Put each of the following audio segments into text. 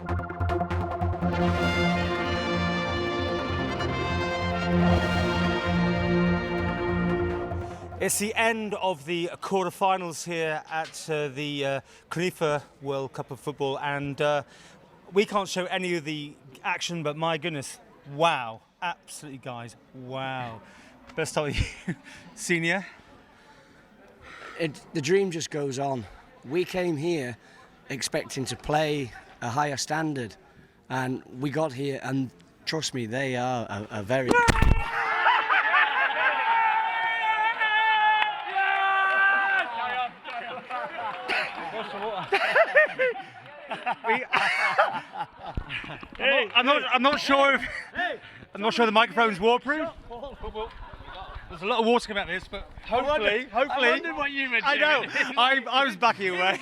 It's the end of the quarter-finals here at the CONIFA World Cup of Football, and we can't show any of the action, but my goodness, wow, absolutely, guys, wow. Best start with you, Senior. The dream just goes on. We came here expecting to play a higher standard, and we got here, and trust me, they are a very... I'm not sure if the microphone's waterproof. There's a lot of water coming out of this, but hopefully. I wondered what you were doing. I know. I was backing away.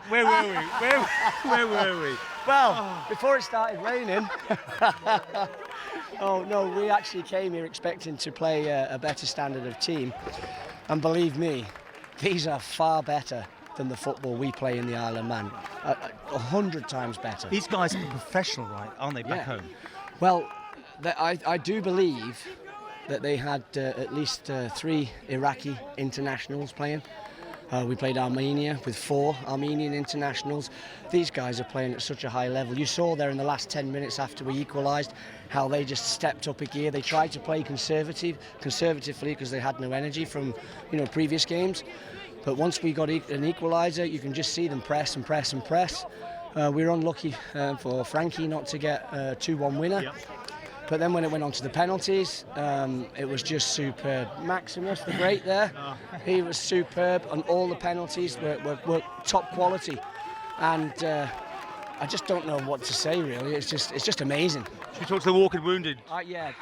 Where were we? Well, before it started raining. Oh no, we actually came here expecting to play a better standard of team, and believe me, these are far better than the football we play in the Isle of Man. 100 times better. These guys are professional, right? Aren't they, back home? Well, I do believe that they had at least 3 Iraqi internationals playing. We played Armenia with 4 Armenian internationals. These guys are playing at such a high level. You saw there in the last 10 minutes after we equalised how they just stepped up a gear. They tried to play conservatively because they had no energy from previous games. But once we got an equaliser, you can just see them press and press and press. We were unlucky for Frankie not to get a 2-1 winner. Yep. But then when it went on to the penalties, it was just superb. Maximus, the great there, he was superb, and all the penalties were top quality. And I just don't know what to say, really. It's just amazing. Should we talk to the walking wounded? Yeah.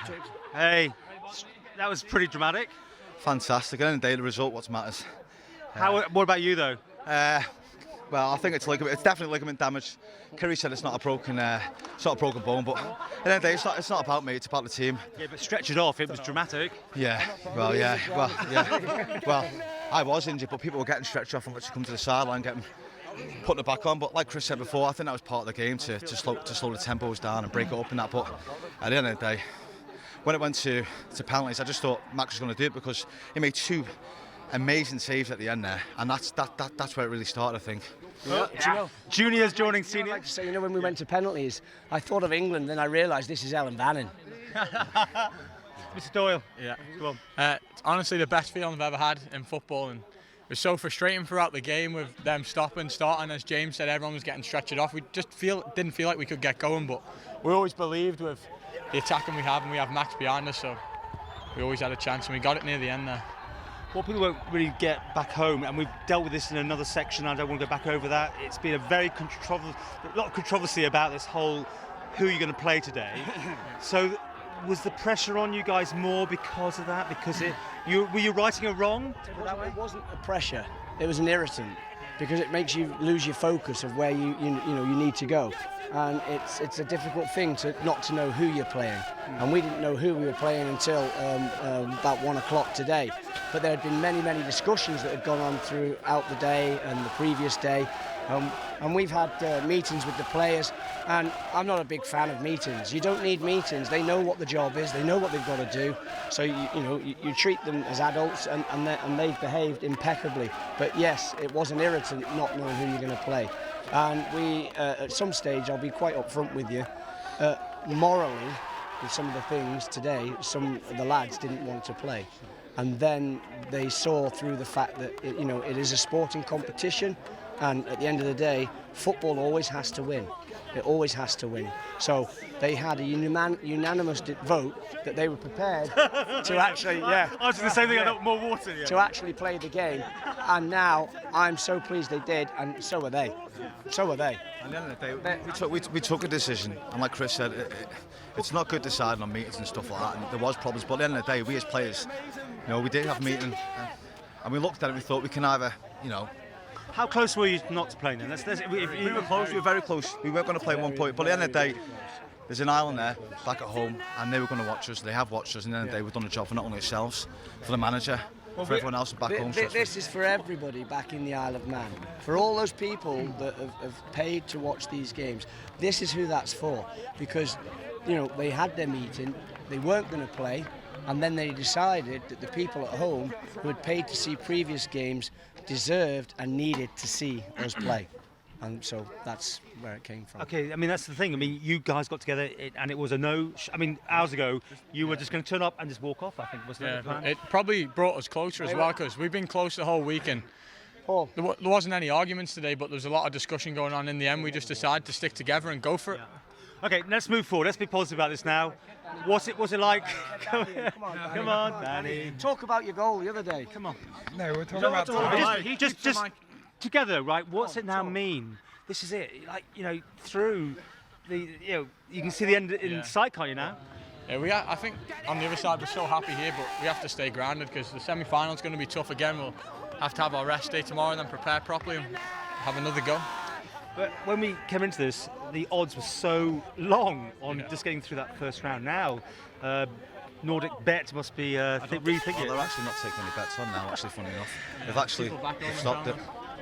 Hey, that was pretty dramatic. Fantastic. At the end of the day, the result what matters. What about you, though? Well, I think it's definitely ligament damage. Kerry said it's not a broken bone, but at the end of the day, it's not about me, it's about the team. Yeah, but stretch it off, it was dramatic. Yeah, well, I was injured, but people were getting stretched off and literally come to the sideline, putting it back on. But like Chris said before, I think that was part of the game to slow the tempos down and break it up and that. But at the end of the day, when it went to penalties, I just thought Max was going to do it because he made 2 amazing saves at the end there, and that's where it really started, I think. Yeah. Juniors joining seniors. I'd like to say, when we went to penalties, I thought of England, then I realised this is Ellan Vannin. Mr. Doyle. Yeah. Go on. It's honestly the best feeling I've ever had in football, and it was so frustrating throughout the game with them starting. As James said, everyone was getting stretched off. We just didn't feel like we could get going, but we always believed with the attacking we have, and we have Max behind us, so we always had a chance, and we got it near the end there. What people won't really get back home, and we've dealt with this in another section, I don't want to go back over that. It's been a lot of controversy about this whole who you're going to play today. So was the pressure on you guys more because of that? Because were you righting a wrong? It wasn't a pressure, it was an irritant, because it makes you lose your focus of where you need to go. And it's a difficult thing not to know who you're playing. And we didn't know who we were playing until about 1 o'clock today. But there had been many discussions that had gone on throughout the day and the previous day. And we've had meetings with the players, and I'm not a big fan of meetings. You don't need meetings. They know what the job is. They know what they've got to do. So you treat them as adults, and they've behaved impeccably. But yes, it was an irritant not knowing who you're going to play. And we, at some stage, I'll be quite upfront with you, morally, with some of the things today, some of the lads didn't want to play. And then they saw through the fact that it is a sporting competition, and at the end of the day, football always has to win. It always has to win. So they had a unanimous vote that they were prepared to actually, I was going to say they got more water. Yeah. To actually play the game. And now I'm so pleased they did, and so are they. So are they. At the end of the day, we took a decision, and like Chris said, it's not good deciding on meetings and stuff like that, and there was problems, but at the end of the day, we as players, we did have a meeting, and we looked at it and we thought we can either, How close were you not to playing then? We were close, we were very close. We weren't going to play 1 point, but at the end of the day, there's an island there, back at home, and they were going to watch us. They have watched us, and at the end of the day, we've done a job for not only ourselves, for the manager, for everyone else back home. This is for everybody back in the Isle of Man. For all those people that have paid to watch these games, this is who that's for. Because, you know, they had their meeting, they weren't going to play, and then they decided that the people at home who had paid to see previous games deserved and needed to see us play. And so that's where it came from. Okay, I mean, that's the thing. I mean, you guys got together and it was a no... I mean, hours ago, you were just going to turn up and just walk off, I think, wasn't it? Yeah, it probably brought us closer as well, because we've been close the whole week, and Paul. there wasn't any arguments today, but there was a lot of discussion going on. In the end, we just decided to stick together and go for it. Okay, let's move forward. Let's be positive about this now. What's it like? Come on, Danny. Talk about your goal the other day. Come on. No, we're talking about Just together, right? What's it now mean? This is it. Like, you know, through the, you know, you can see the end in sight, can't you now? Yeah, I think on the other side we're so happy here, but we have to stay grounded because the semi-final is going to be tough again. We'll have to have our rest day tomorrow and then prepare properly and have another go. But when we came into this, the odds were so long on just getting through that first round. Now, Nordic Bet must be rethinking it. They're actually not taking any bets on now, actually, funny enough. They've stopped it.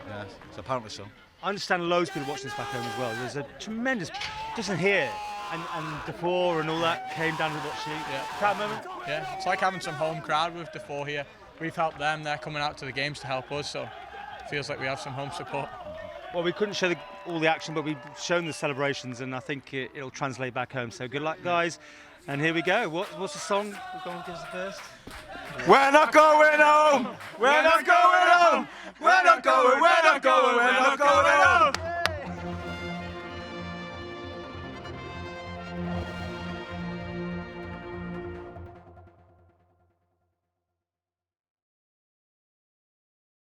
Yeah, so apparently so. I understand loads of people watching this back home as well. There's a tremendous, just in here, and Defoe and all that came down to watch you. Yeah. Proud moment? Yeah, it's like having some home crowd with Defoe here. We've helped them, they're coming out to the games to help us, so it feels like we have some home support. Well, we couldn't show all the action, but we've shown the celebrations, and I think it'll translate back home. So good luck, guys. And here we go. What's the song? We're going to give us the first. We're not going home. We're not going home. We're not going. We're not going. We're not going home.